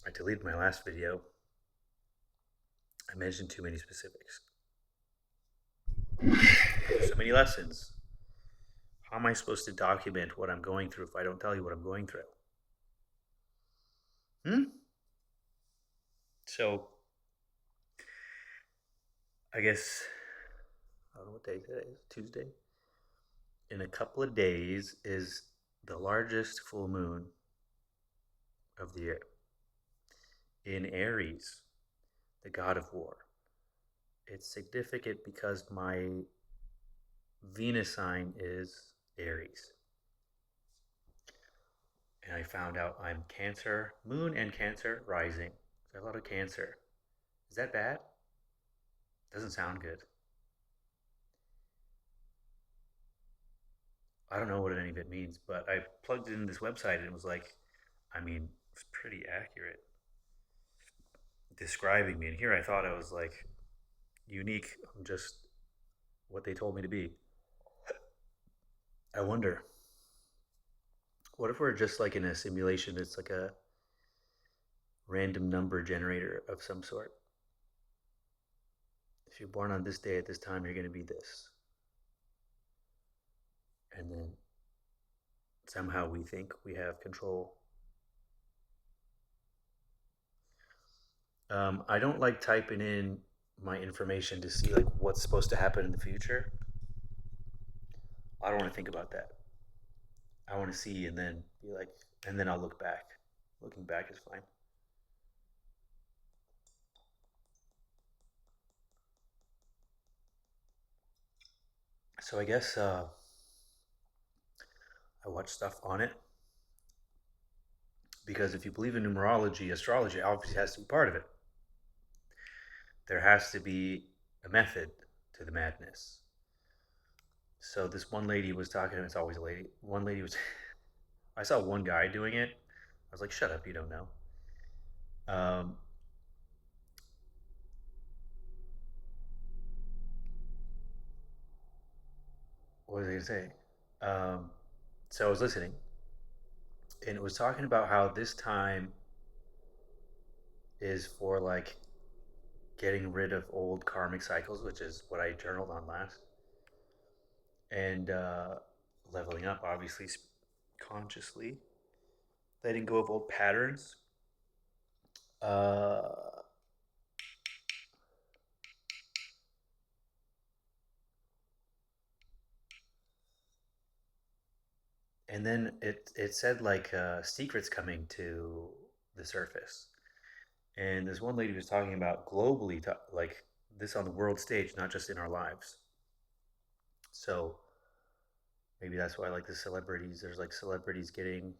I deleted my last video. I mentioned too many specifics. So many lessons. How am I supposed to document what I'm going through if I don't tell you what I'm going through? So, I guess, I don't know what day today is, Tuesday? In a couple of days is the largest full moon of the year in Aries, the god of war. It's significant because my Venus sign is Aries. And I found out I'm Cancer, moon and Cancer rising. So I have a lot of Cancer. Is that bad? Doesn't sound good. I don't know what any of it means, but I plugged in this website and it was like, it's pretty accurate describing me. And here I thought I was like unique. I'm just what they told me to be. I wonder, what if we're just like in a simulation? It's like a random number generator of some sort. If you're born on this day at this time, you're going to be this. And then somehow we think we have control. I don't like typing in my information to see like what's supposed to happen in the future. I don't want to think about that. I want to see and then be like, and then I'll look back. Looking back is fine. So I guess I watch stuff on it because if you believe in numerology, astrology obviously has to be part of it. There has to be a method to the madness. So this one lady was talking, it's always a lady. One lady was, I saw one guy doing it. I was like, shut up, you don't know. Um, what was I going to say? Um, so I was listening, and it was talking about how this time is for like getting rid of old karmic cycles, which is what I journaled on last, and leveling up, obviously, consciously, letting go of old patterns. Uh, and then it said like secrets coming to the surface. And this one lady was talking about globally, like this on the world stage, not just in our lives. So maybe that's why, like the celebrities, there's like celebrities getting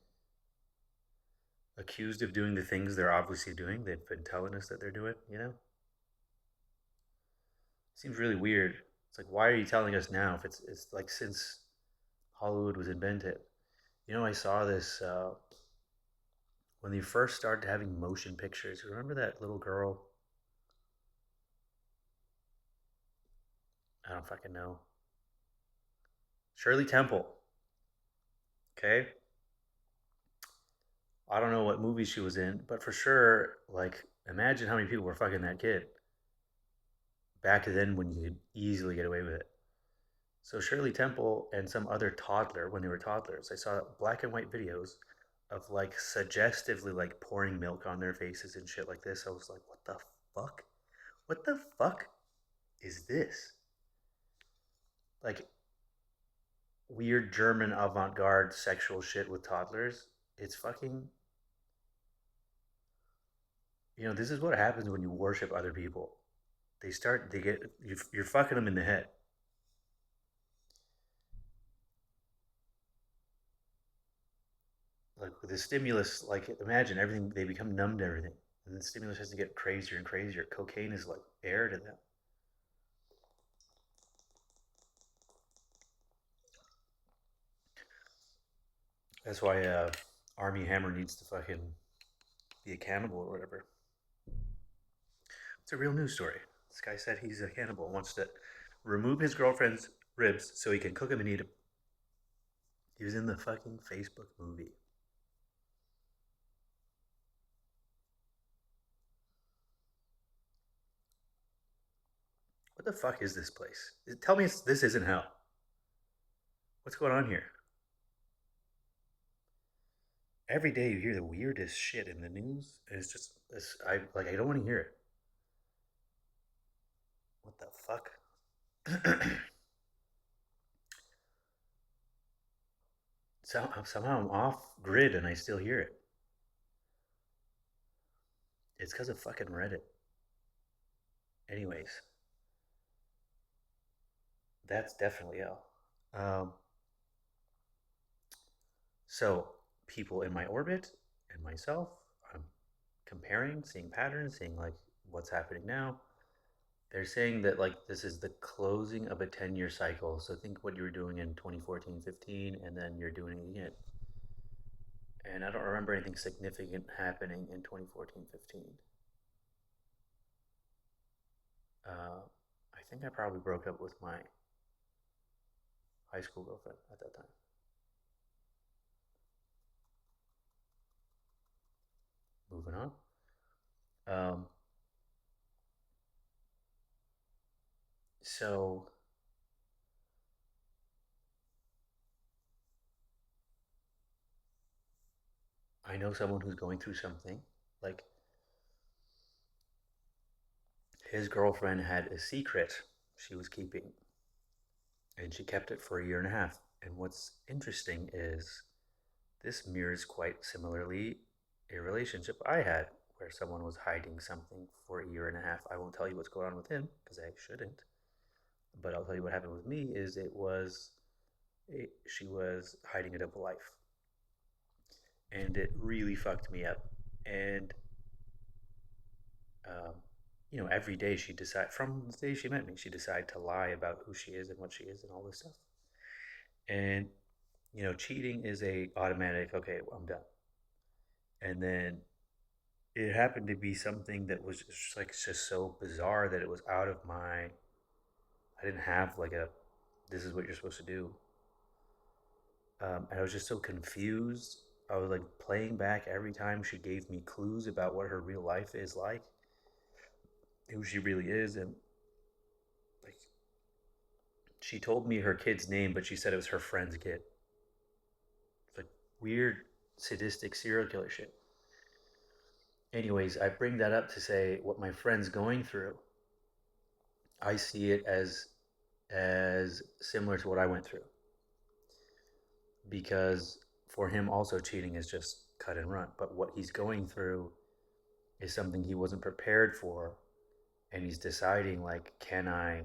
accused of doing the things they're obviously doing. They've been telling us that they're doing, you know? Seems really weird. It's like, why are you telling us now if it's like since Hollywood was invented? You know, I saw this when they first started having motion pictures. Remember that little girl? I don't fucking know. Shirley Temple. Okay. I don't know what movie she was in, but for sure, like, imagine how many people were fucking that kid back then when you could easily get away with it. So Shirley Temple and some other toddler, when they were toddlers, I saw black and white videos of like suggestively like pouring milk on their faces and shit like this. I was like, what the fuck? What the fuck is this? Like weird German avant-garde sexual shit with toddlers. It's fucking, this is what happens when you worship other people. They get, you're fucking them in the head. Like with the stimulus, like imagine everything, they become numb to everything. And the stimulus has to get crazier and crazier. Cocaine is like air to them. That's why Army Hammer needs to fucking be a cannibal or whatever. It's a real news story. This guy said he's a cannibal, wants to remove his girlfriend's ribs so he can cook them and eat them. He was in the fucking Facebook movie. the fuck is this place? Tell me this isn't hell. What's going on here? Every day you hear the weirdest shit in the news. And it's just, I don't want to hear it. What the fuck? Somehow I'm off grid and I still hear it. It's because of fucking Reddit. Anyways, that's definitely hell. Um, so people in my orbit and myself, I'm comparing, seeing patterns, seeing like what's happening now. They're saying that like this is the closing of a 10-year cycle. So think what you were doing in 2014, 15, and then you're doing it again. And I don't remember anything significant happening in 2014, 15. I think I probably broke up with my high school girlfriend at that time. Moving on. Um, so I know someone who's going through something. Like his girlfriend had a secret she was keeping, and she kept it for a year and a half. And what's interesting is this mirrors quite similarly a relationship I had where someone was hiding something for a year and a half. I won't tell you what's going on with him because I shouldn't, but I'll tell you what happened with me is she was hiding a double life, and it really fucked me up. And um, every day she decided from the day she met me, she decided to lie about who she is and what she is and all this stuff. And cheating is a automatic. Okay, well, I'm done. And then it happened to be something that was just so bizarre that it was out of my. I didn't have like a. This is what you're supposed to do. And I was just so confused. I was like playing back every time she gave me clues about what her real life is like, who she really is, and like she told me her kid's name, but she said it was her friend's kid. It's like weird, sadistic serial killer shit. Anyways, I bring that up to say what my friend's going through. I see it as similar to what I went through because for him also cheating is just cut and run. But what he's going through is something he wasn't prepared for, and he's deciding like, can I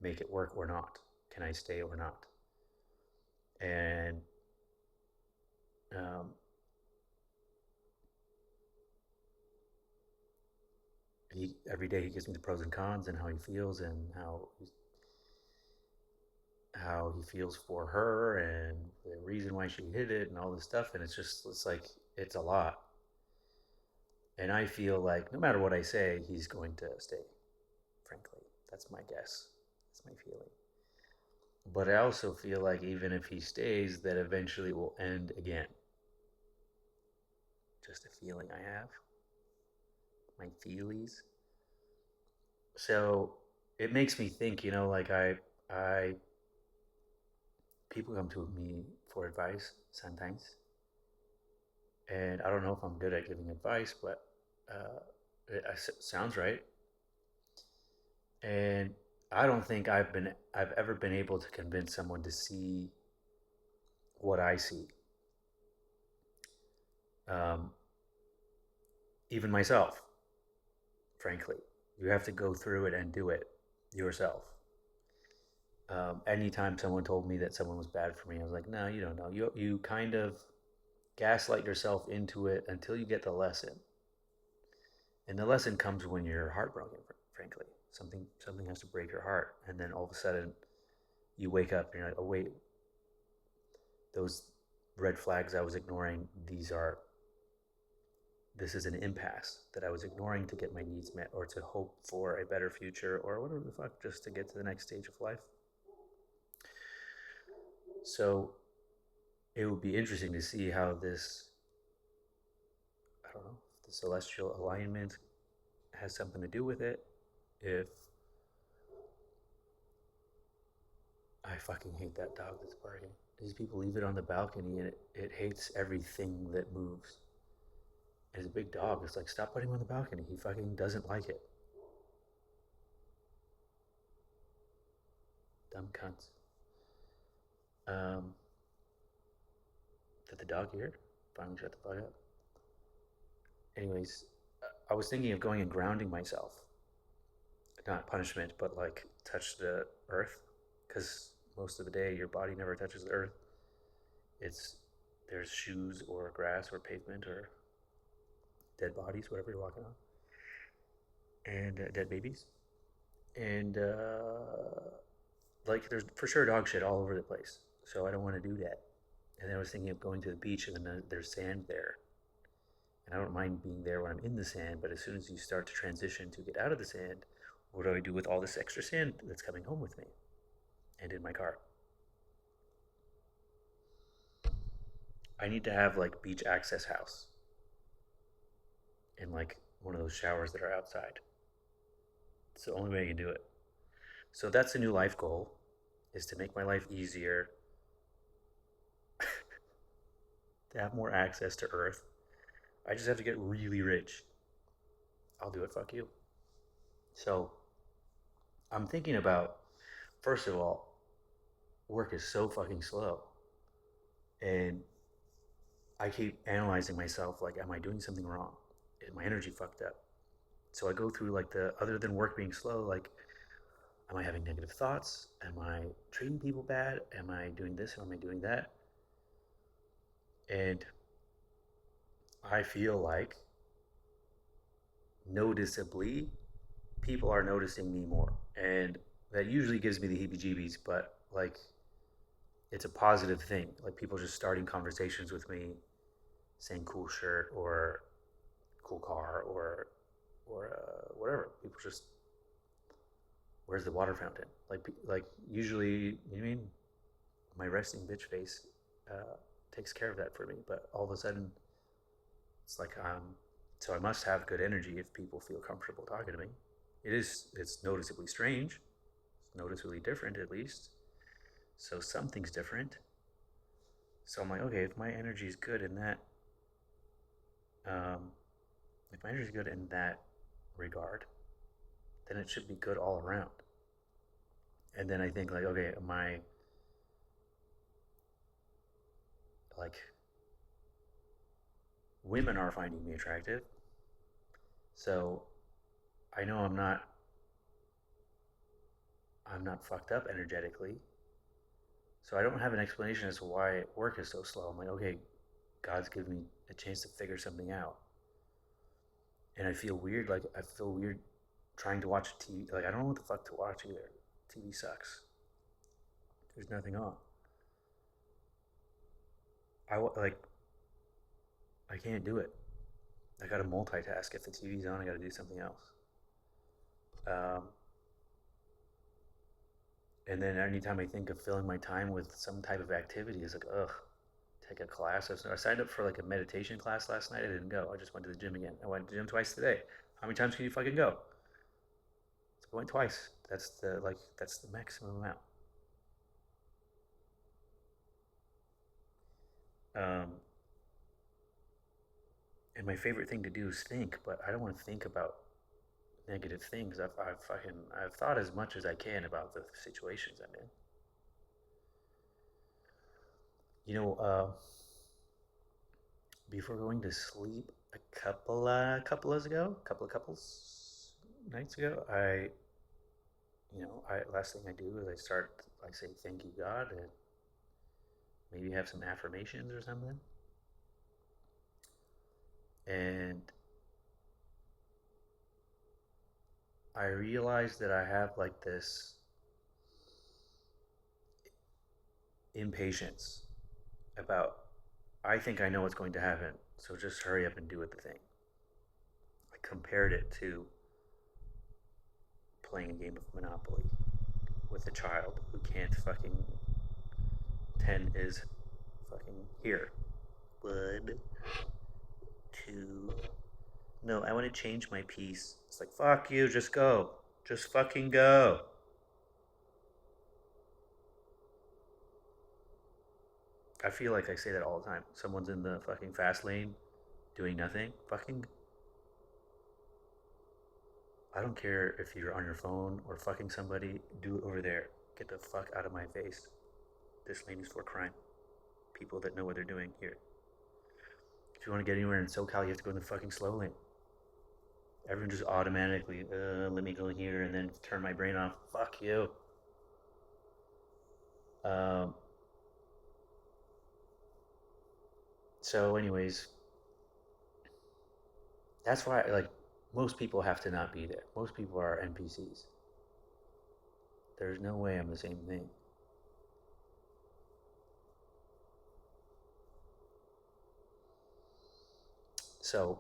make it work or not? Can I stay or not? And um, he every day he gives me the pros and cons and how he feels and how he feels for her and the reason why she hid it and all this stuff. And it's like it's a lot. And I feel like no matter what I say, he's going to stay. Frankly, that's my guess. That's my feeling. But I also feel like even if he stays, that eventually it will end again. Just a feeling I have. My feelies. So it makes me think, like I people come to me for advice sometimes, and I don't know if I'm good at giving advice, but it sounds right. And I don't think I've ever been able to convince someone to see what I see. Um, Even myself, frankly, you have to go through it and do it yourself. Anytime someone told me that someone was bad for me, I was like, no, you don't know. You kind of gaslight yourself into it until you get the lesson, and the lesson comes when you're heartbroken. Frankly, something has to break your heart, and then all of a sudden you wake up and you're like, oh wait, those red flags I was ignoring, this is an impasse that I was ignoring to get my needs met or to hope for a better future or whatever the fuck, just to get to the next stage of life. So it would be interesting to see how this, I don't know, if the celestial alignment has something to do with it. If I fucking hate that dog that's barking. These people leave it on the balcony and it hates everything that moves. It's a big dog. It's like, stop putting him on the balcony. He fucking doesn't like it. Dumb cunts. Um, did the dog hear? Finally shut the fuck up. Anyways, I was thinking of going and grounding myself. Not punishment, but like touch the earth. Because most of the day, your body never touches the earth. It's there's shoes or grass or pavement or dead bodies, whatever you're walking on, and dead babies, and like there's for sure dog shit all over the place. So I don't want to do that. And then I was thinking of going to the beach, and then there's sand there, and I don't mind being there when I'm in the sand. But as soon as you start to transition to get out of the sand, what do I do with all this extra sand that's coming home with me and in my car? I need to have like beach access house and like one of those showers that are outside. It's the only way I can do it. So that's a new life goal, is to make my life easier, to have more access to Earth. I just have to get really rich. I'll do it. Fuck you. So I'm thinking about, first of all, work is so fucking slow, and I keep analyzing myself. Like, am I doing something wrong? Is my energy fucked up? So I go through like the other than work being slow, like, am I having negative thoughts? Am I treating people bad? Am I doing this? Am I doing that? And I feel like noticeably people are noticing me more. And that usually gives me the heebie jeebies, but like it's a positive thing. Like people just starting conversations with me, saying cool shirt or cool car or whatever. People just, where's the water fountain? Like usually, you know what I mean? My resting bitch face takes care of that for me. But all of a sudden, it's like so I must have good energy if people feel comfortable talking to me. It's noticeably strange. It's noticeably different at least. So something's different. So I'm like, okay, if my energy is good in that, um, if my energy is good in that regard, then it should be good all around. And then I think like, okay, my like women are finding me attractive, so I know I'm not fucked up energetically. So I don't have an explanation as to why work is so slow. I'm like, okay, God's given me a chance to figure something out. And I feel weird, like I feel weird trying to watch TV. Like I don't know what the fuck to watch either. TV sucks. There's nothing on. Like I can't do it. I gotta multitask. If the TV's on, I gotta do something else. Um, and then anytime I think of filling my time with some type of activity, it's like, ugh, take a class. I signed up for like a meditation class last night. I didn't go. I just went to the gym again. I went to the gym twice today. How many times can you fucking go? So I went twice. That's the maximum amount. Um, and my favorite thing to do is think, but I don't want to think about negative things. I've thought as much as I can about the situations I'm in. You know, before going to sleep a couple of nights ago, I last thing I do is I say thank you God and maybe have some affirmations or something. And I realized that I have like this impatience about, I think I know what's going to happen, so just hurry up and do it the thing. I compared it to playing a game of Monopoly with a child who can't fucking 10 is fucking here. One, two. No, I want to change my piece. It's like, fuck you, just go. Just fucking go. I feel like I say that all the time. Someone's in the fucking fast lane doing nothing. Fucking, I don't care if you're on your phone or fucking somebody, do it over there. Get the fuck out of my face. This lane is for crime. People that know what they're doing here. If you want to get anywhere in SoCal, you have to go in the fucking slow lane. Everyone just automatically, let me go here and then turn my brain off. Fuck you. Um, so, anyways, that's why, like, most people have to not be there. Most people are NPCs. There's no way I'm the same thing. So,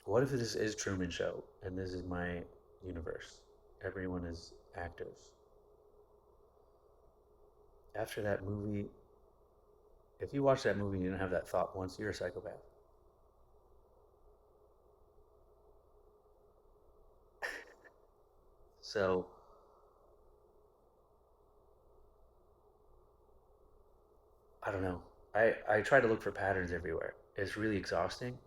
what if this is Truman Show and this is my universe? Everyone is actors. After that movie, if you watch that movie and you don't have that thought once, you're a psychopath. So, I don't know. I try to look for patterns everywhere. It's really exhausting.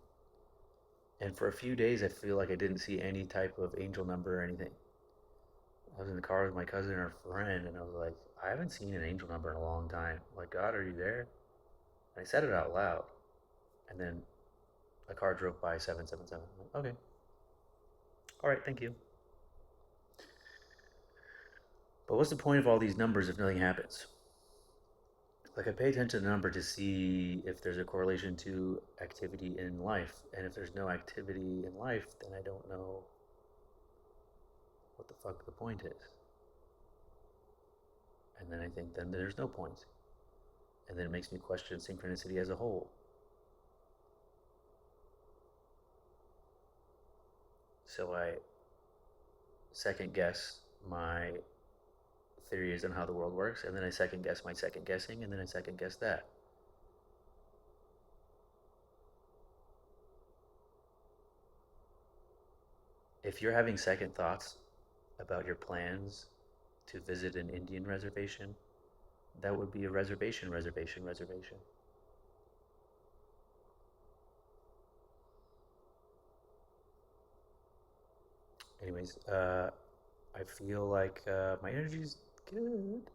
And for a few days, I feel like I didn't see any type of angel number or anything. I was in the car with my cousin or friend, and I was like, I haven't seen an angel number in a long time. I'm like, God, are you there? And I said it out loud. And then a car drove by 777. I'm like, okay. All right, thank you. But what's the point of all these numbers if nothing happens? Like, I pay attention to the number to see if there's a correlation to activity in life. And if there's no activity in life, then I don't know what the fuck the point is. And then I think then there's no point. And then it makes me question synchronicity as a whole. So I second guess my theories on how the world works, and then I second guess my second guessing, and then I second guess that. If you're having second thoughts about your plans to visit an Indian reservation, that would be a reservation. Anyways, I feel like my energy's good,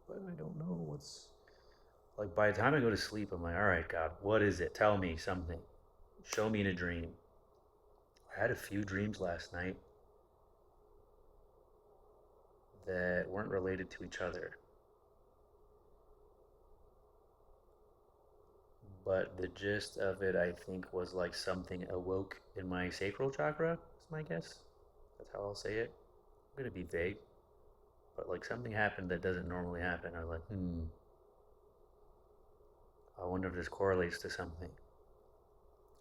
but I don't know what's like. By the time I go to sleep, I'm like, all right, God, what is it? Tell me something. Show me in a dream. I had a few dreams last night that weren't related to each other, but the gist of it, I think, was like something awoke in my sacral chakra, is my guess. That's how I'll say it. I'm gonna be vague, but like something happened that doesn't normally happen. I was like, I wonder if this correlates to something.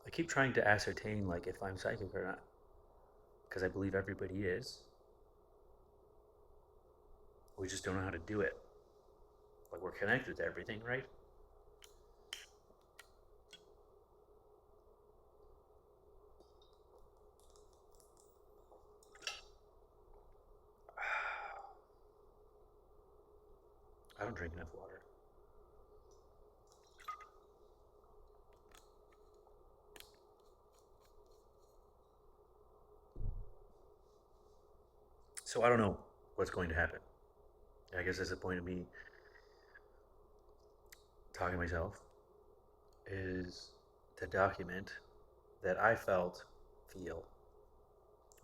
I keep trying to ascertain like if I'm psychic or not, because I believe everybody is. We just don't know how to do it. Like we're connected to everything, right? I don't drink enough water. So I don't know what's going to happen. I guess that's the point of me talking to myself is to document that I feel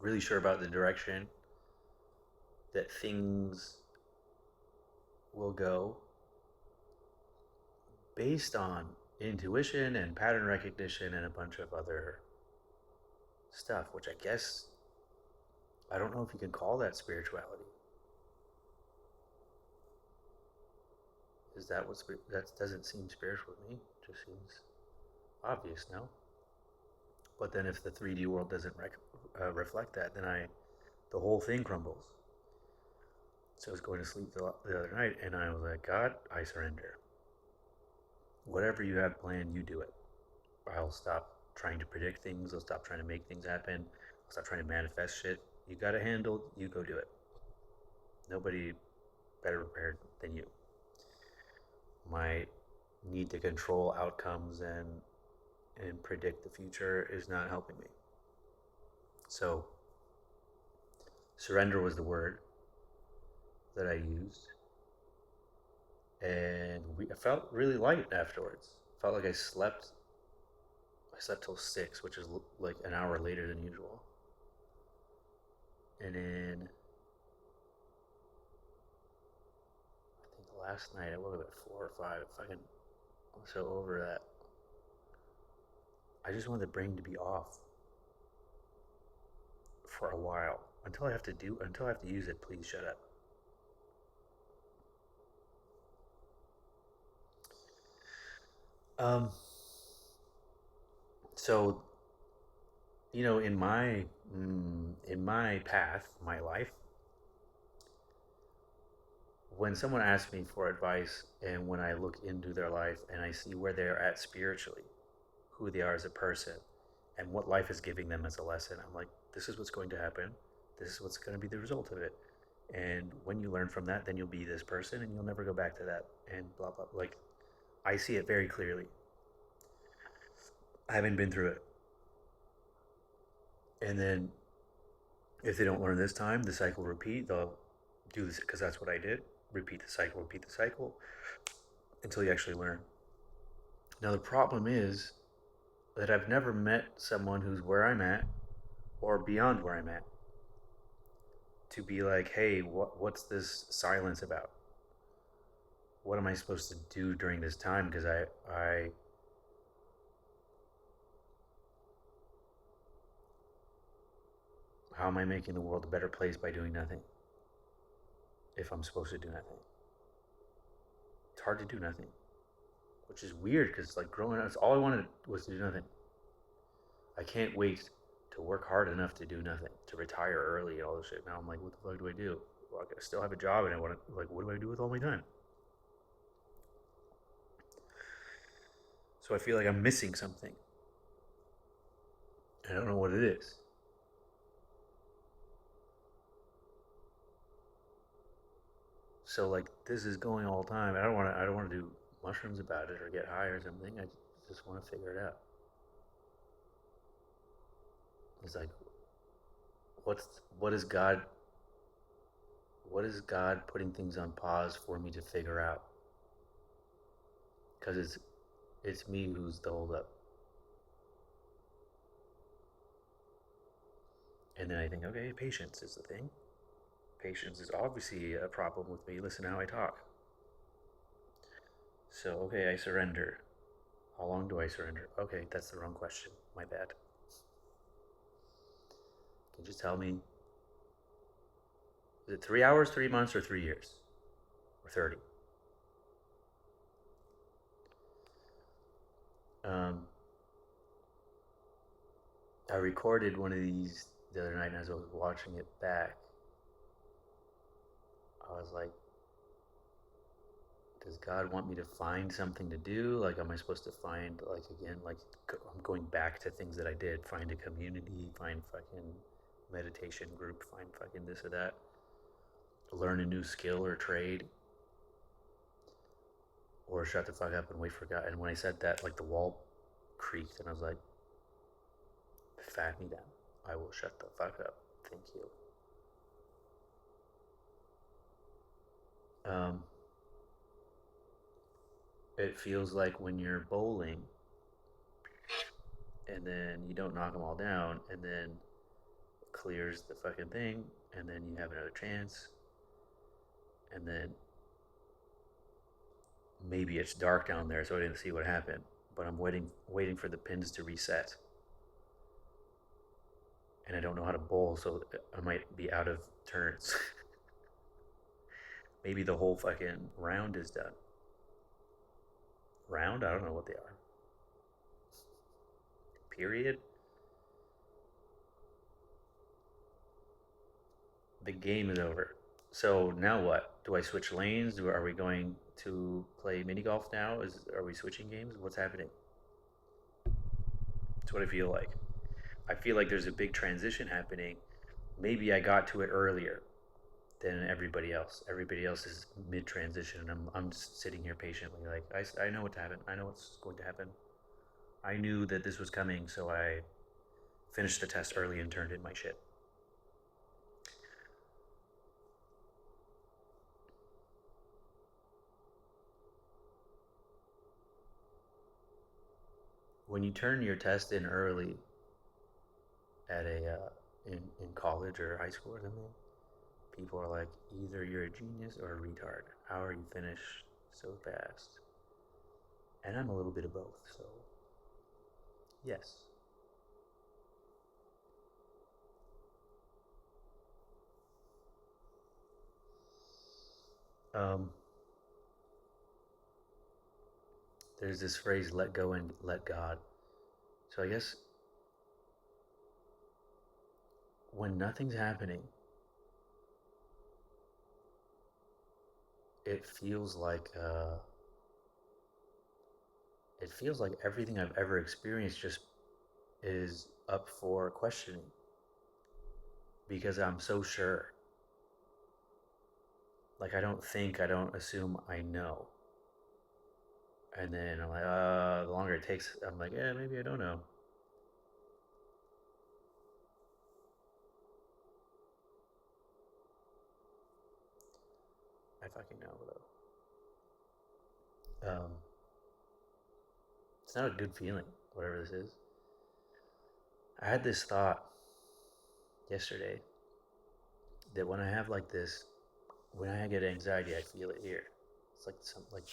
really sure about the direction that things will go based on intuition and pattern recognition and a bunch of other stuff, which I guess I don't know if you can call that spirituality. Is that what that doesn't seem spiritual to me? It just seems obvious, no? But then if the 3D world doesn't reflect that, then the whole thing crumbles. So I was going to sleep the other night, and I was like, God, I surrender. Whatever you have planned, you do it. I'll stop trying to predict things. I'll stop trying to make things happen. I'll stop trying to manifest shit. You got it handled. You go do it. Nobody better prepared than you. my need to control outcomes and predict the future is not helping me. So surrender was the word that I used, and I felt really light afterwards. Felt like I slept. I slept till 6, which is like an hour later than usual. And then I think last night I woke up at 4 or 5. Fucking, I'm so over that. I just want the brain to be off for a while until I have to use it. Please shut up. Um. So in my path, my life, when someone asks me for advice and when I look into their life and I see where they're at spiritually, who they are as a person, and what life is giving them as a lesson, I'm like, this is what's going to happen. This is what's going to be the result of it. And when you learn from that, then you'll be this person and you'll never go back to that. And blah, blah. Like, I see it very clearly. I haven't been through it. And then if they don't learn this time, the cycle will repeat. They'll do this because that's what I did. Repeat the cycle until you actually learn. Now, the problem is that I've never met someone who's where I'm at or beyond where I'm at to be like, hey, what's this silence about? What am I supposed to do during this time? Because how am I making the world a better place by doing nothing? If I'm supposed to do nothing, it's hard to do nothing, which is weird because like growing up, all I wanted was to do nothing. I can't wait to work hard enough to do nothing, to retire early and all this shit. Now I'm like, what the fuck do I do? Well, I still have a job and I want to, like, what do I do with all my time? So I feel like I'm missing something. I don't know what it is. So like this is going all the time. I don't want to do mushrooms about it or get high or something. I just want to figure it out. It's like what's what is God putting things on pause for me to figure out? Because it's me who's the holdup. And then I think, okay, patience is the thing. Patience is obviously a problem with me. Listen to how I talk. So, okay, I surrender. How long do I surrender? Okay, that's the wrong question. My bad. Can you just tell me? Is it 3 hours, 3 months, or 3 years? Or 30? Um, I recorded one of these the other night and as I was watching it back, I was like, does God want me to find something to do? Like, am I supposed to find, like, again, like, I'm going back to things that I did. Find a community, find fucking meditation group, find fucking this or that. Learn a new skill or trade. Or shut the fuck up and wait for God. And when I said that, like, the wall creaked and I was like, fat me down. I will shut the fuck up. Thank you. Um, it feels like when you're bowling and then you don't knock them all down and then it clears the fucking thing and then you have another chance and then maybe it's dark down there so I didn't see what happened, but I'm waiting for the pins to reset and I don't know how to bowl, so I might be out of turns. Maybe the whole fucking round is done. Round? I don't know what they are. Period. The game is over. So now what? Do I switch lanes? Are we going to play mini golf now? Are we switching games? What's happening? That's what I feel like. I feel like there's a big transition happening. Maybe I got to it earlier than everybody else. Everybody else is mid transition, and I'm just sitting here patiently. Like I know what's happened. I know what's going to happen. I knew that this was coming, so I finished the test early and turned in my shit. When you turn your test in early at in college or high school or something, people are like, either you're a genius or a retard. How are you finished so fast? And I'm a little bit of both, so yes. Um, there's this phrase, let go and let God. So I guess when nothing's happening, it feels like everything I've ever experienced just is up for questioning because I'm so sure. Like I don't assume I know. And then I'm like, the longer it takes, I'm like, yeah, maybe I don't know. I fucking know though. It's not a good feeling, whatever this is. I had this thought yesterday that when I have like this, when I get anxiety, I feel it here. It's like some like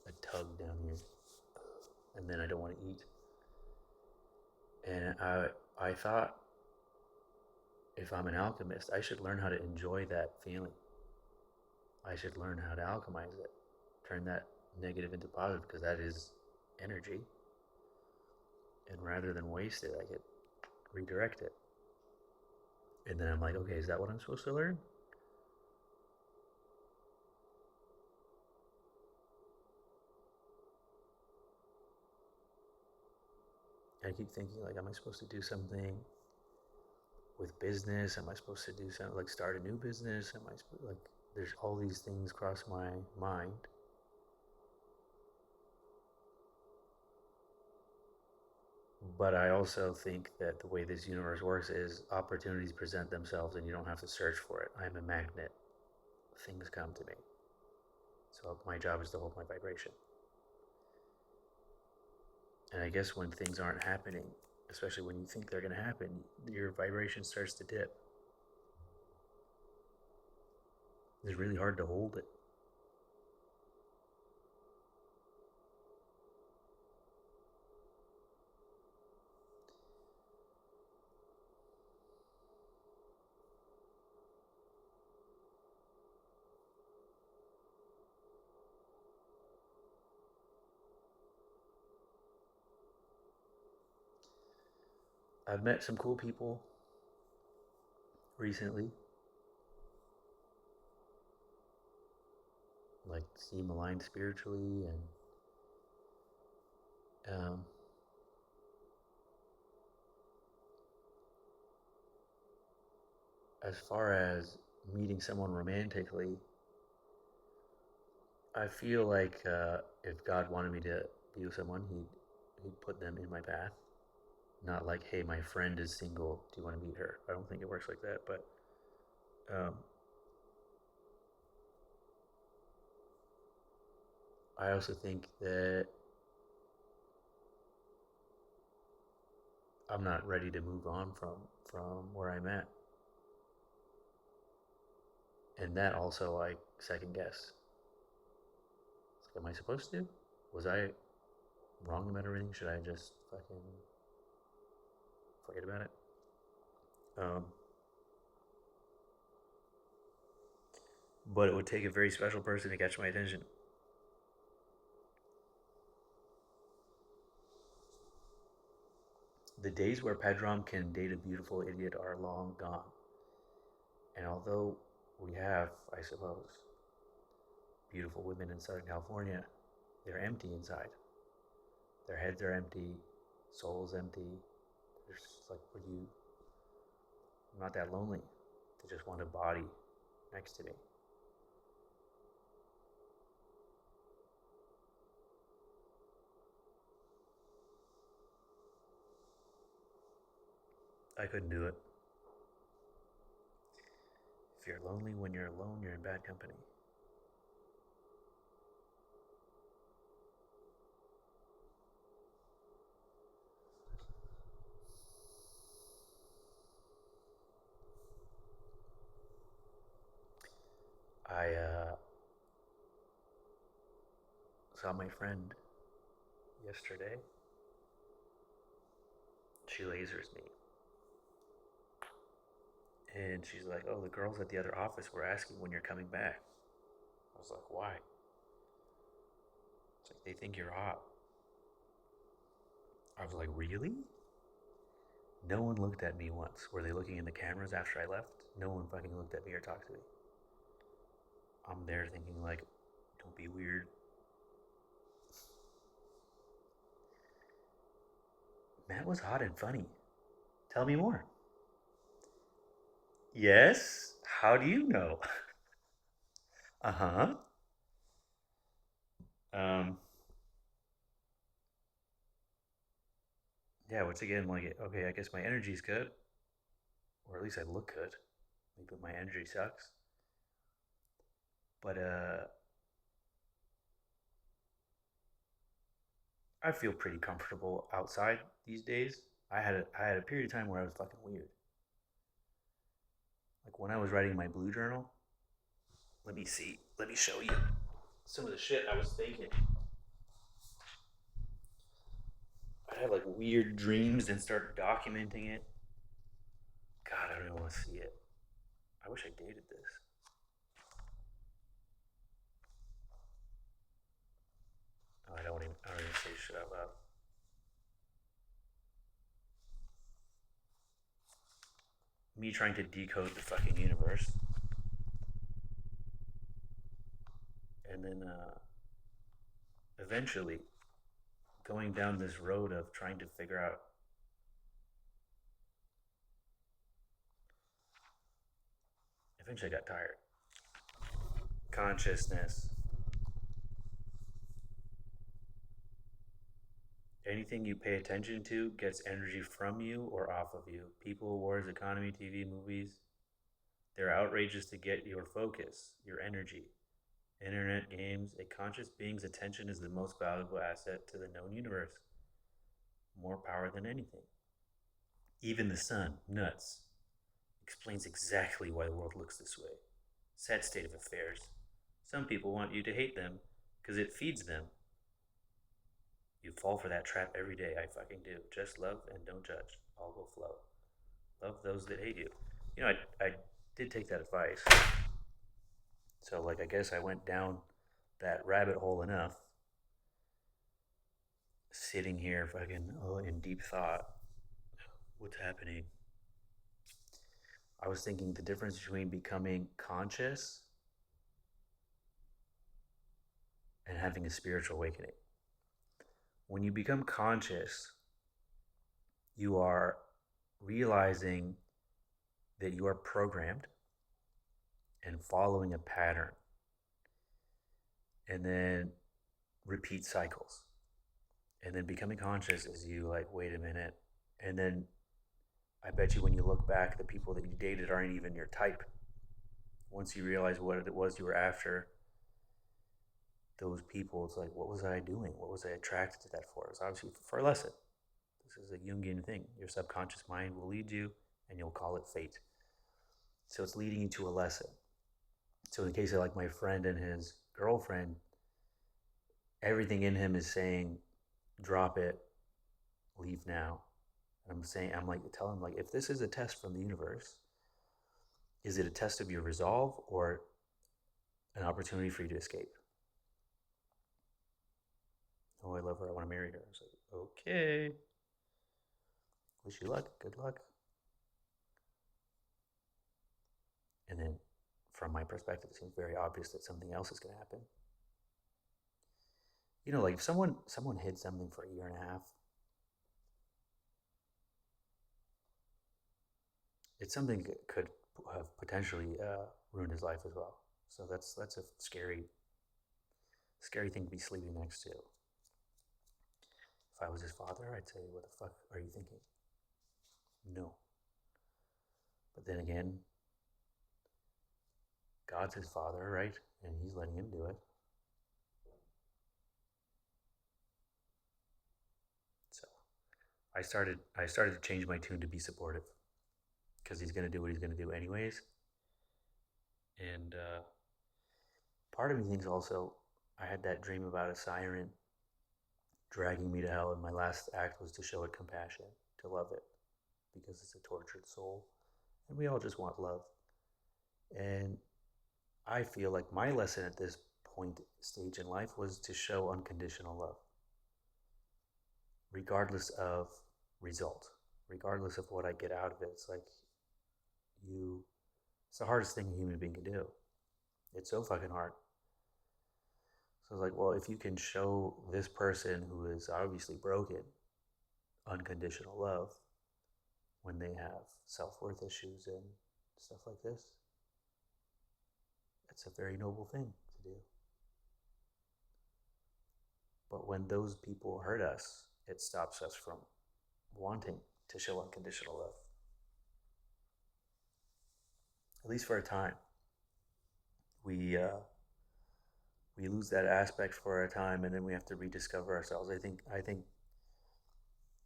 a tug down here, and then I don't want to eat. And I thought if I'm an alchemist, I should learn how to enjoy that feeling. I should learn how to alchemize it, turn that negative into positive because that is energy. And rather than waste it, I could redirect it. And then I'm like, okay, is that what I'm supposed to learn? I keep thinking like, am I supposed to do something with business? Am I supposed to do something like start a new business? Am I like? There's all these things cross my mind, but I also think that the way this universe works is opportunities present themselves, and you don't have to search for it. I'm a magnet; things come to me. So my job is to hold my vibration. And I guess when things aren't happening, especially when you think they're going to happen, your vibration starts to dip. It's really hard to hold it. I've met some cool people recently, like seem aligned spiritually, and um, as far as meeting someone romantically, I feel like if God wanted me to be with someone, he'd put them in my path. Not like, hey, my friend is single. Do you want to meet her? I don't think it works like that. But um, I also think that I'm not ready to move on from where I'm at, and that also I second guess. It's like, am I supposed to? Was I wrong about everything? Should I just fucking forget about it? Um, but it would take a very special person to catch my attention. The days where Pedram can date a beautiful idiot are long gone. And although we have, I suppose, beautiful women in Southern California, they're empty inside. Their heads are empty, soul's empty. They're just like, would you? I'm not that lonely. They just want a body. next to me. I couldn't do it. If you're lonely when you're alone, you're in bad company. I saw my friend yesterday. She lasers me. And she's like, "Oh, the girls at the other office were asking when you're coming back." I was like, "Why?" It's like, "They think you're hot." I was like, "Really?" No one looked at me once. Were they looking in the cameras after I left? No one fucking looked at me or talked to me. I'm there thinking, like, don't be weird. Matt was hot and funny. Tell me more. Yes? How do you know? Uh huh. Um, yeah, once again, like, okay, I guess my energy's good, or at least I look good. Maybe my energy sucks. But I feel pretty comfortable outside these days. I had a period of time where I was fucking weird. Like when I was writing my blue journal. Let me see. Let me show you some of the shit I was thinking. I had like weird dreams and started documenting it. God, I don't even want to see it. I wish I dated this. Oh, I don't even say shit out loud. Me trying to decode the fucking universe, and then eventually going down this road of trying to figure out. Eventually, I got tired. Consciousness. Anything you pay attention to gets energy from you or off of you. People, wars, economy, TV, movies. They're outrageous to get your focus, your energy. Internet games. A conscious being's attention is the most valuable asset to the known universe. More power than anything. Even the sun, nuts, explains exactly why the world looks this way. Sad state of affairs. Some people want you to hate them because it feeds them. You fall for that trap every day. I fucking do. Just love and don't judge. All will flow. Love those that hate you. I did take that advice. So, like, I guess I went down that rabbit hole enough, sitting here fucking in deep thought. What's happening? I was thinking the difference between becoming conscious and having a spiritual awakening. When you become conscious, you are realizing that you are programmed and following a pattern and then repeat cycles. And then becoming conscious is you like, wait a minute. And then I bet you when you look back, the people that you dated aren't even your type. Once you realize what it was you were after, those people, it's like, what was I doing? What was I attracted to that for? It was obviously for a lesson. This is a Jungian thing. Your subconscious mind will lead you, and you'll call it fate. So it's leading you to a lesson. So in the case of like my friend and his girlfriend, everything in him is saying, drop it, leave now. And I'm like, tell him like, if this is a test from the universe, is it a test of your resolve or an opportunity for you to escape? Oh, I love her. I want to marry her. I was like, okay. Wish you luck. Good luck. And then from my perspective, it seems very obvious that something else is going to happen. Like if someone hid something for a year and a half, it's something that could have potentially ruined his life as well. So that's a scary thing to be sleeping next to. If I was his father, I'd say, "What the fuck are you thinking?" No. But then again, God's his father, right? And he's letting him do it. So I started to change my tune to be supportive because he's gonna do what he's gonna do anyways. And part of me thinks also I had that dream about a siren dragging me to hell, and my last act was to show it compassion, to love it, because it's a tortured soul, and we all just want love. And I feel like my lesson at this point stage in life was to show unconditional love, regardless of result, regardless of what I get out of it. It's like you, it's the hardest thing a human being can do. It's so fucking hard. So it's like, well, if you can show this person who is obviously broken unconditional love when they have self worth issues and stuff like this, it's a very noble thing to do. But when those people hurt us, it stops us from wanting to show unconditional love, at least for a time. We lose that aspect for a time, and then we have to rediscover ourselves. I think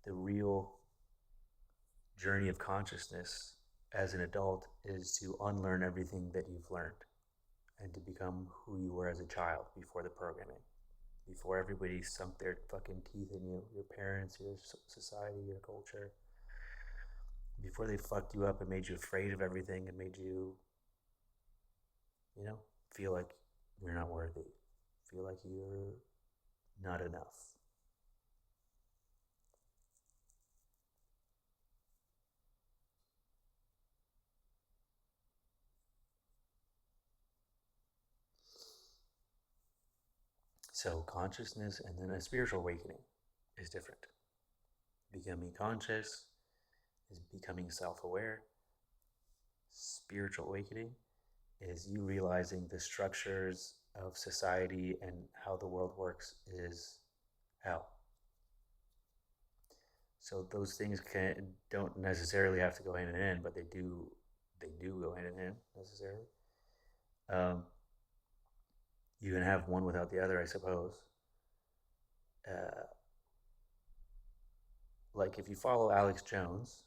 the real journey of consciousness as an adult is to unlearn everything that you've learned and to become who you were as a child before the programming, before everybody sunk their fucking teeth in you, your parents, your society, your culture, before they fucked you up and made you afraid of everything and made you, you know, feel like you're not worthy, feel like you're not enough. So consciousness and then a spiritual awakening is different. Becoming conscious is becoming self-aware. Spiritual awakening is you realizing the structures of society and how the world works is hell. So those things don't necessarily have to go hand in hand, but they do go hand in hand necessarily. Um, you can have one without the other, I suppose. Uh, like if you follow Alex Jones,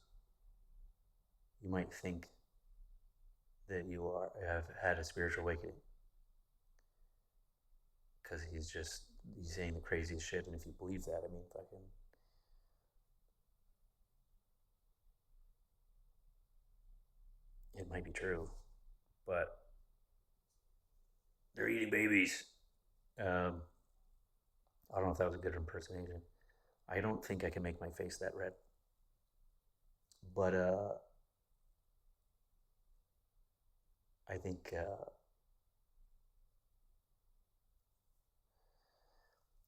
you might think that have had a spiritual awakening because he's saying the craziest shit, and if you believe that, I mean, fucking, it might be true, but they're eating babies. Um, I don't know if that was a good impersonation. I don't think I can make my face that red, but I think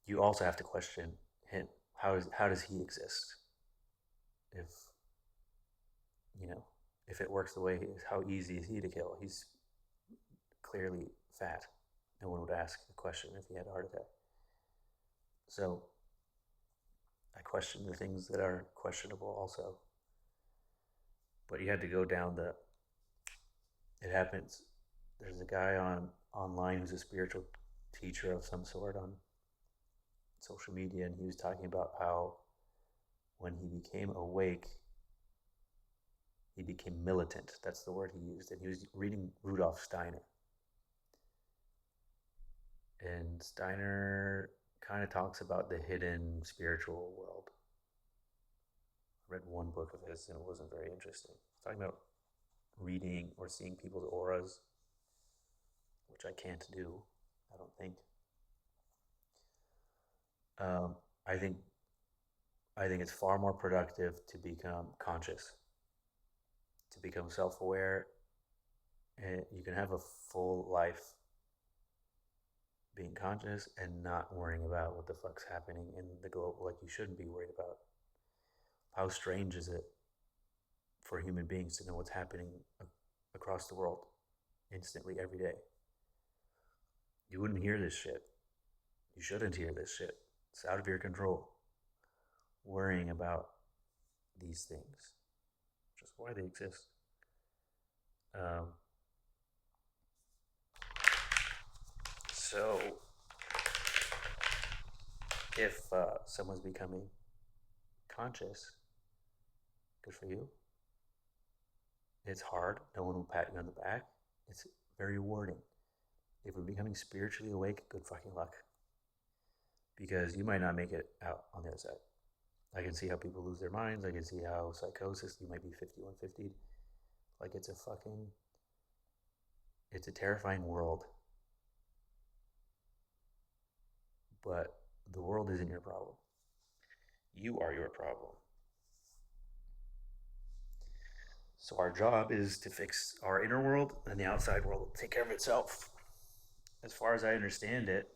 you also have to question him. How does he exist? If you know, if it works the way he is, how easy is he to kill? He's clearly fat. No one would ask the question if he had a heart attack. So I question the things that are questionable also. But you had to go down the. It happens. There's a guy online who's a spiritual teacher of some sort on social media, and he was talking about how when he became awake, he became militant. That's the word he used, and he was reading Rudolf Steiner. And Steiner kind of talks about the hidden spiritual world. I read one book of his, and it wasn't very interesting. Talking about reading or seeing people's auras, which I can't do, I don't think. Um, I think I think it's far more productive to become conscious, to become self-aware, and you can have a full life being conscious and not worrying about what the fuck's happening in the globe. Like you shouldn't be worried about. How strange is it for human beings to know what's happening across the world? instantly every day. You wouldn't hear this shit. You shouldn't hear this shit. It's out of your control. Worrying about these things, just why they exist. Um, so, if someone's becoming conscious, good for you. It's hard. No one will pat you on the back. It's very rewarding. If we're becoming spiritually awake, good fucking luck. Because you might not make it out on the other side. I can see how people lose their minds. I can see how psychosis, you might be 5150. Like it's a terrifying world. But the world isn't your problem. You are your problem. So our job is to fix our inner world, and the outside world will take care of itself. As far as I understand it,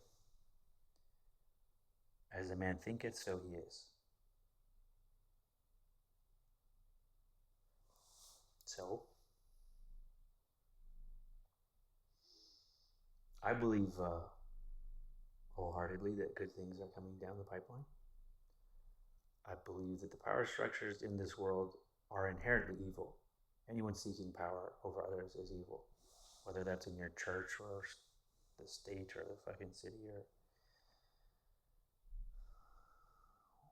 as a man thinketh, so he is. So I believe wholeheartedly that good things are coming down the pipeline. I believe that the power structures in this world are inherently evil. Anyone seeking power over others is evil, whether that's in your church or the state or the fucking city or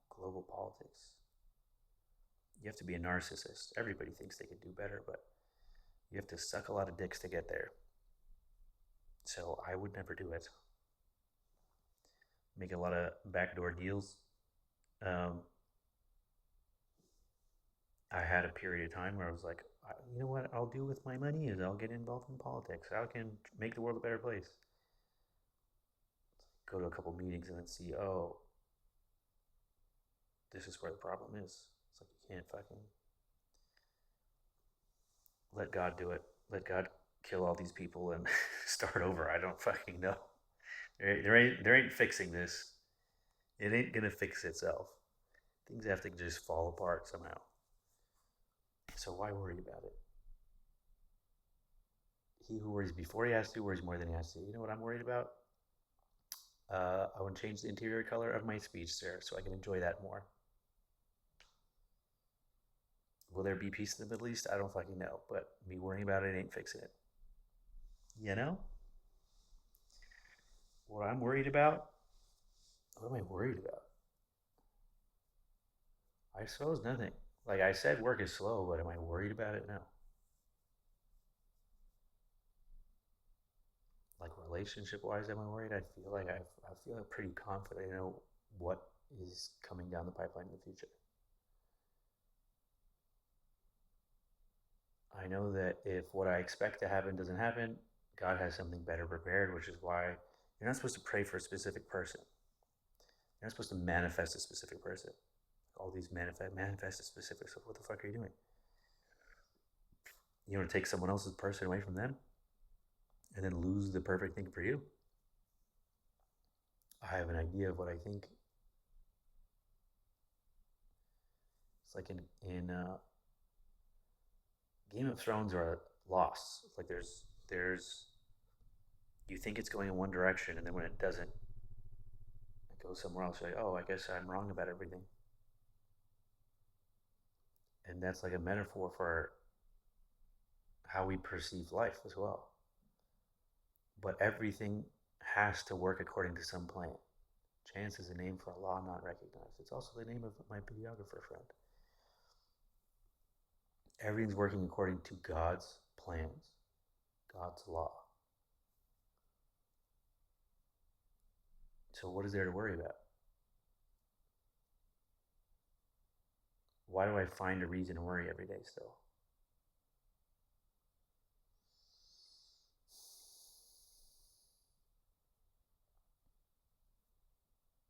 global politics. You have to be a narcissist. Everybody thinks they could do better, but you have to suck a lot of dicks to get there. So I would never do it. Make a lot of backdoor deals. Um, I had a period of time where I was like, you know what I'll do with my money is I'll get involved in politics. I can make the world a better place. Go to a couple meetings and then see, oh, this is where the problem is. It's like you can't fucking let God do it. Let God kill all these people and start over. I don't fucking know. There ain't fixing this. It ain't gonna fix itself. Things have to just fall apart somehow. So why worry about it? He who worries before he has to worries more than he has to. You know what I'm worried about? I want to change the interior color of my speech there so I can enjoy that more. Will there be peace in the Middle East? I don't fucking know. But me worrying about it ain't fixing it. You know? What I'm worried about? What am I worried about? I suppose nothing. Like I said, work is slow, but am I worried about it? No. Like relationship wise, am I worried? I feel pretty confident. I know what is coming down the pipeline in the future. I know that if what I expect to happen doesn't happen, God has something better prepared, which is why you're not supposed to pray for a specific person. You're not supposed to manifest a specific person. All these manifest a specific stuff. What the fuck are you doing? You want to take someone else's person away from them and then lose the perfect thing for you? I have an idea of what I think. It's like in Game of Thrones are lost. It's like there's you think it's going in one direction, and then when it doesn't, it goes somewhere else. You're like, oh, I guess I'm wrong about everything. And that's like a metaphor for how we perceive life as well. But everything has to work according to some plan. Chance is a name for a law not recognized. It's also the name of my videographer friend. Everything's working according to God's plans, God's law. So what is there to worry about? Why do I find a reason to worry every day still?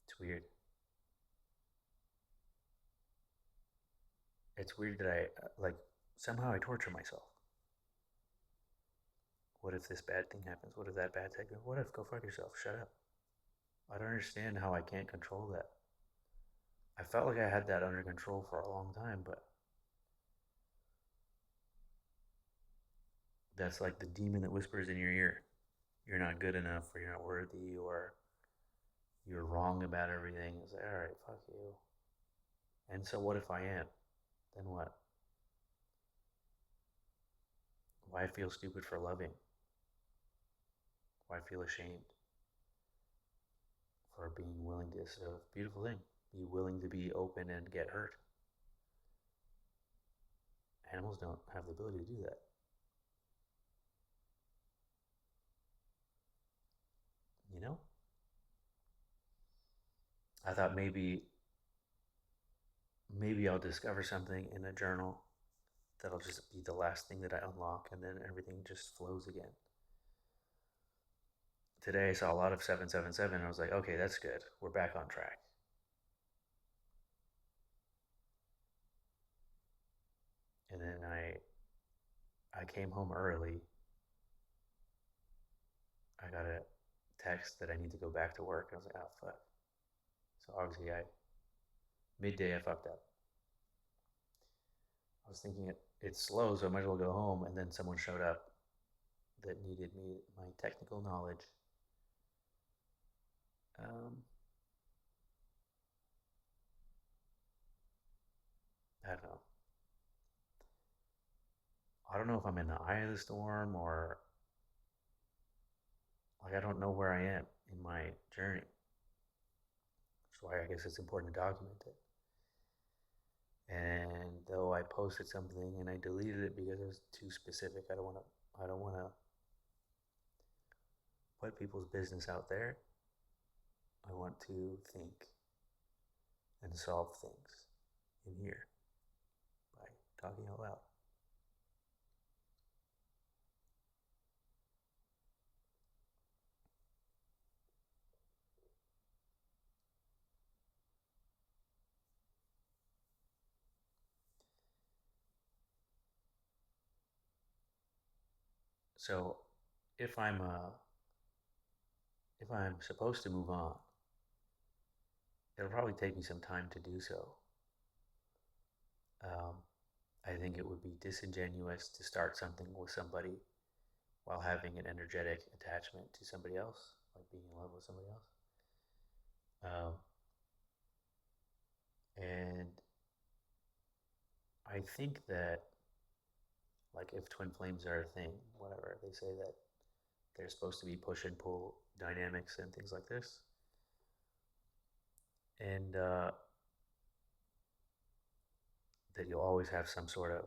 It's weird. It's weird that like somehow I torture myself. What if this bad thing happens? What if that bad thing happens? What if? Go fuck yourself. Shut up. I don't understand how I can't control that. I felt like I had that under control for a long time, but That's like the demon that whispers in your ear. You're not good enough, or you're not worthy, or you're wrong about everything. It's like, all right, fuck you. And so what if I am? Then what? Why feel stupid for loving? Why feel ashamed for being willing to? It's a beautiful thing. Be willing to be open and get hurt. Animals don't have the ability to do that. You know? I thought maybe I'll discover something in a journal that'll just be the last thing that I unlock, and then everything just flows again. Today I saw a lot of 777, and I was like, okay, that's good. We're back on track. And then I came home early. I got a text that I need to go back to work. I was like, oh fuck. So obviously midday I fucked up. I was thinking it's slow, so I might as well go home. And then someone showed up that needed my technical knowledge. Um, I don't know. I don't know if I'm in the eye of the storm, or like I don't know where I am in my journey. That's why I guess it's important to document it. And though I posted something and I deleted it because it was too specific, I don't want to put people's business out there. I want to think and solve things in here by talking out loud. So if I'm uh, if I'm supposed to move on, it'll probably take me some time to do so. Um, I think it would be disingenuous to start something with somebody while having an energetic attachment to somebody else, like being in love with somebody else. Um, and I think that, like, if twin flames are a thing, whatever, they say that there's supposed to be push and pull dynamics and things like this. And that you'll always have some sort of,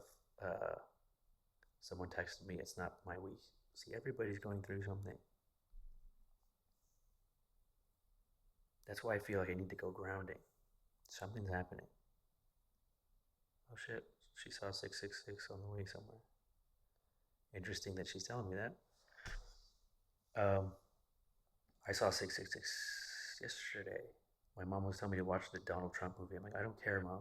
someone texted me, it's not my week. See, everybody's going through something. That's why I feel like I need to go grounding. Something's happening. Oh shit, she saw 666 on the way somewhere. Interesting that she's telling me that. Um, I saw 666 yesterday. My mom was telling me to watch the Donald Trump movie. I'm like, I don't care, mom.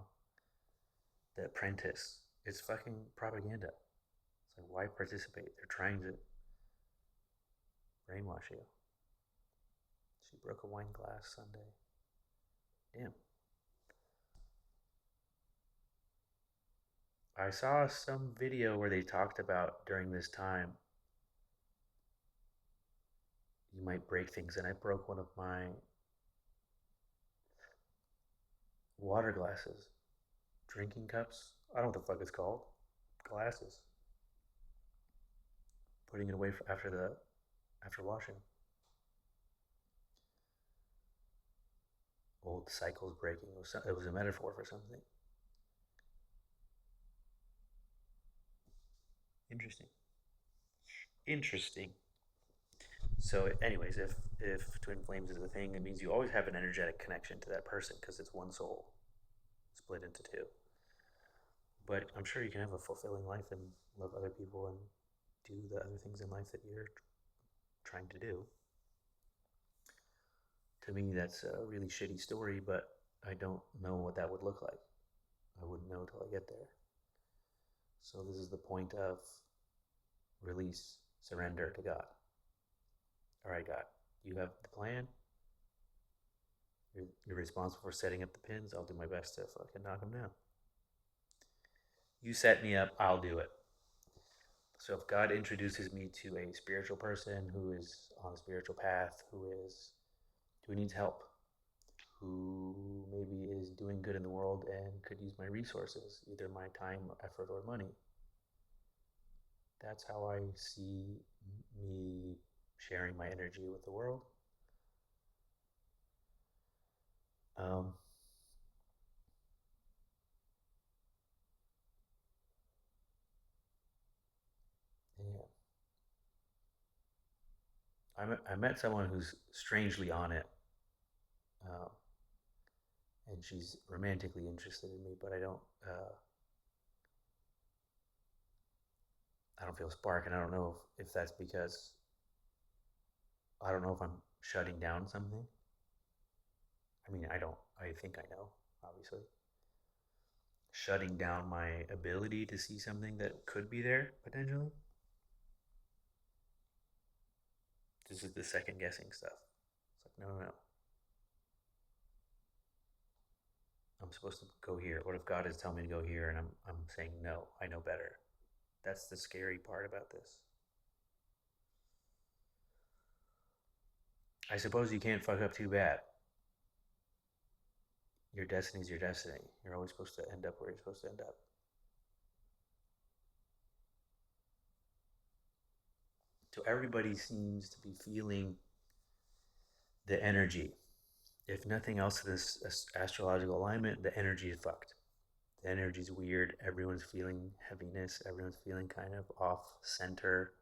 The Apprentice. It's fucking propaganda. It's like, why participate? They're trying to brainwash you. She broke a wine glass Sunday. Damn. I saw some video where they talked about during this time you might break things, and I broke one of my water glasses, drinking cups. I don't know what the fuck it's called. Glasses. Putting it away after washing. Old cycles breaking. It was a metaphor for something. Interesting. Interesting. So, anyways, if twin flames is a thing, it means you always have an energetic connection to that person because it's one soul split into two. But I'm sure you can have a fulfilling life and love other people and do the other things in life that you're trying to do. To me, that's a really shitty story, but I don't know what that would look like. I wouldn't know till I get there. So, this is the point of release, surrender to God. All right, God, you have the plan. You're responsible for setting up the pins. I'll do my best to fucking knock them down. You set me up, I'll do it. So if God introduces me to a spiritual person who is on a spiritual path, who needs help, who maybe is doing good in the world and could use my resources, either my time, effort, or money, that's how I see me sharing my energy with the world. Um, yeah, I met someone who's strangely on it, uh, and she's romantically interested in me, but I don't feel a spark, and I don't know if that's because I don't know if I'm shutting down something. I mean, I don't. I think I know, obviously. Shutting down my ability to see something that could be there potentially. This is the second guessing stuff. It's like, no, no, no. I'm supposed to go here. What if God is telling me to go here and I'm saying no, I know better? That's the scary part about this. I suppose you can't fuck up too bad. Your destiny is your destiny. You're always supposed to end up where you're supposed to end up. So everybody seems to be feeling the energy. If nothing else, this astrological alignment, the energy is fucked. The energy is weird. Everyone's feeling heaviness. Everyone's feeling kind of off center.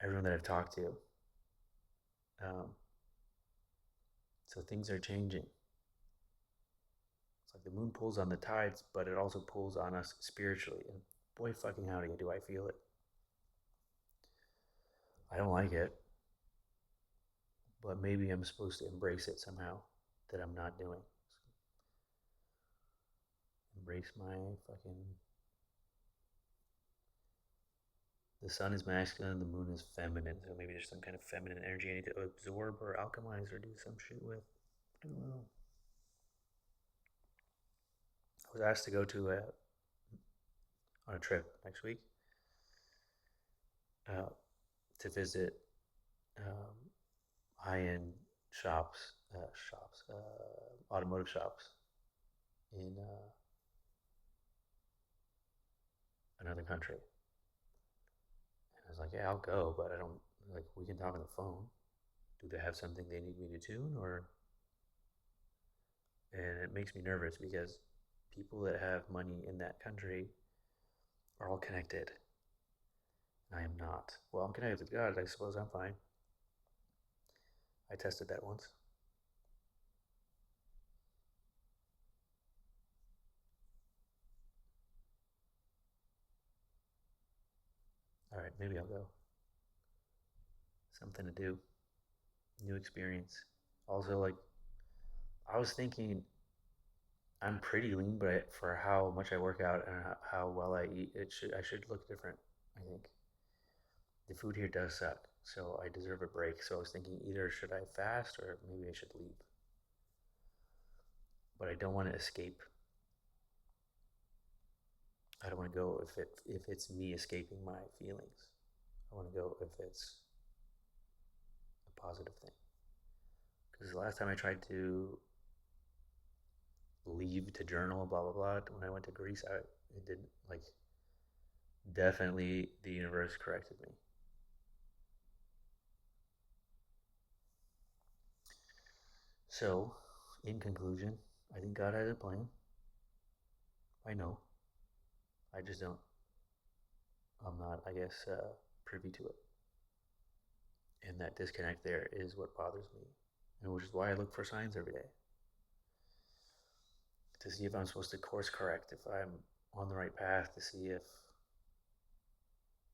Everyone that I've talked to. Um, so things are changing. It's like the moon pulls on the tides, but it also pulls on us spiritually. And boy, fucking howdy, do I feel it. I don't like it, but maybe I'm supposed to embrace it somehow that I'm not doing. Embrace my fucking. The sun is masculine, the moon is feminine. So maybe there's some kind of feminine energy I need to absorb or alchemize or do some shit with. I don't know. I was asked to go on a trip next week uh, to visit um, high-end automotive shops in another country. And I was like, yeah, I'll go, but I don't like. We can talk on the phone. Do they have something they need me to tune, or? And it makes me nervous because people that have money in that country are all connected. I am not. Well, I'm connected with God. I suppose I'm fine. I tested that once. All right, maybe I'll go. Something to do. New experience. Also, like, I was thinking I'm pretty lean, but for how much I work out and how well I eat, I should look different. I think the food here does suck, so I deserve a break. So I was thinking either should I fast or maybe I should leave. But I don't want to escape. I don't want to go if it's me escaping my feelings. I want to go if it's a positive thing. Because the last time I tried to leave to journal, blah blah blah, when I went to Greece, it didn't like. Definitely, the universe corrected me. So, in conclusion, I think God has a plan. I know. I just don't. I'm not, I guess, privy to it. And that disconnect there is what bothers me, and which is why I look for signs every day to see if I'm supposed to course correct, if I'm on the right path, to see if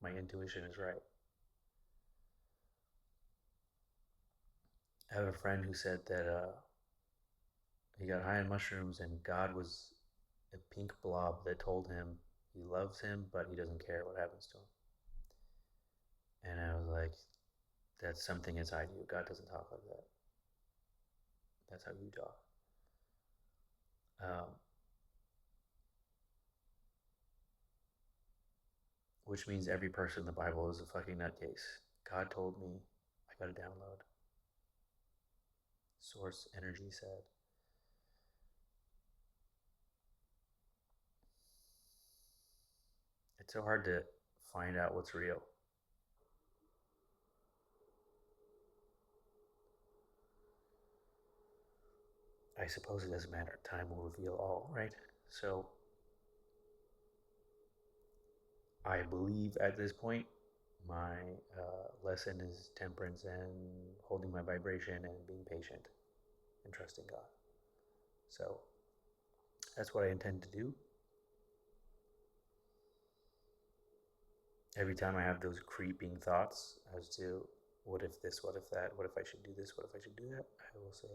my intuition is right. I have a friend who said that he got high on mushrooms and God was a pink blob that told him he loves him, but he doesn't care what happens to him. And I was like, that's something inside you. God doesn't talk like that. That's how you talk. Um, which means every person in the Bible is a fucking nutcase. God told me. I got to download. Source Energy said. It's so hard to find out what's real. I suppose it doesn't matter. Time will reveal all, right? So I believe at this point my lesson is temperance and holding my vibration and being patient and trusting God. So that's what I intend to do. Every time I have those creeping thoughts as to what if this, what if that, what if I should do this, what if I should do that, I will say,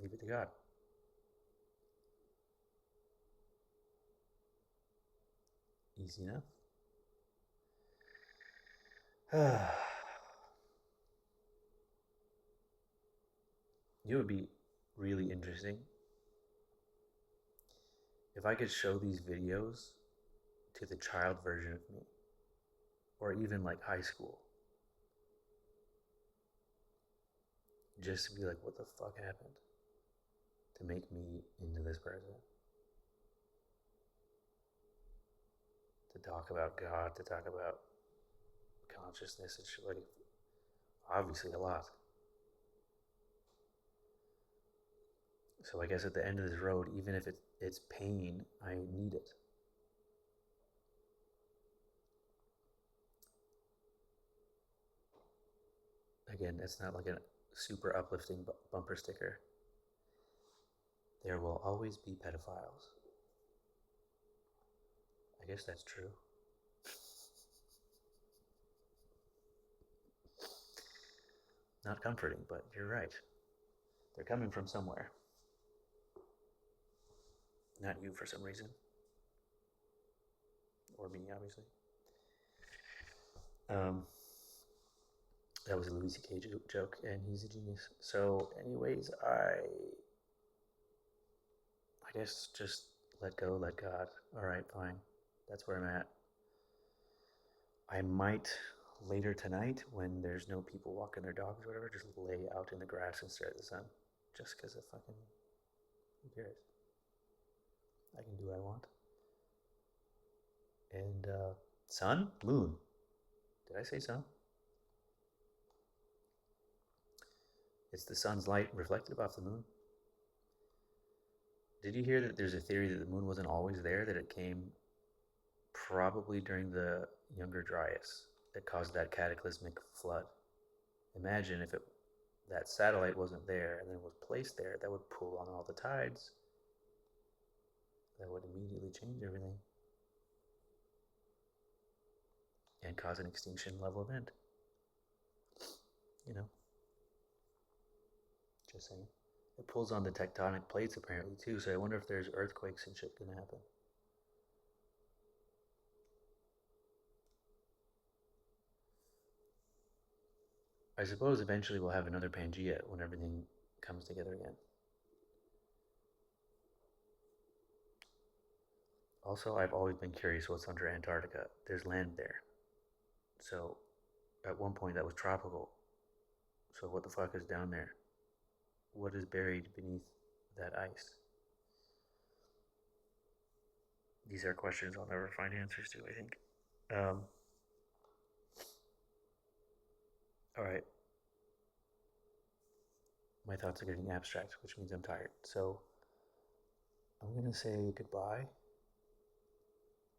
leave it to God. Easy enough. It would be really interesting if I could show these videos to the child version of me, or even like high school, just to be like, what the fuck happened to make me into this person? To talk about God, to talk about consciousness and shit, like, obviously a lot. So I guess at the end of this road, even if it's pain, I need it. Again, it's not like a super uplifting bumper sticker. There will always be pedophiles. I guess that's true. Not comforting, but you're right. They're coming from somewhere. Not you for some reason. Or me, obviously. That was a Louis C.K. joke, and he's a genius. So, anyways, I guess just let go, let God. All right, fine. That's where I'm at. I might later tonight, when there's no people walking their dogs or whatever, just lay out in the grass and stare at the sun. Just because of fucking, who cares? I can do what I want. And sun, moon. Did I say sun? It's the sun's light reflected off the moon. Did you hear that there's a theory that the moon wasn't always there, that it came probably during the Younger Dryas that caused that cataclysmic flood? Imagine if that satellite wasn't there and then was placed there, that would pull on all the tides. That would immediately change everything and cause an extinction level event. You know, just saying. It pulls on the tectonic plates apparently too, so I wonder if there's earthquakes and shit gonna happen. I suppose eventually we'll have another Pangea when everything comes together again. Also, I've always been curious what's under Antarctica. There's land there. So, at one point that was tropical. So, what the fuck is down there? What is buried beneath that ice? These are questions I'll never find answers to, I think. All right. My thoughts are getting abstract, which means I'm tired. So, I'm going to say goodbye.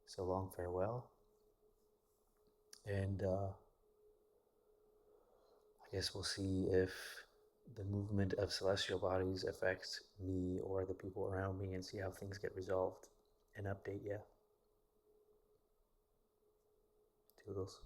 So long, farewell. And I guess we'll see if the movement of celestial bodies affects me or the people around me, and see how things get resolved and update you. Toodles.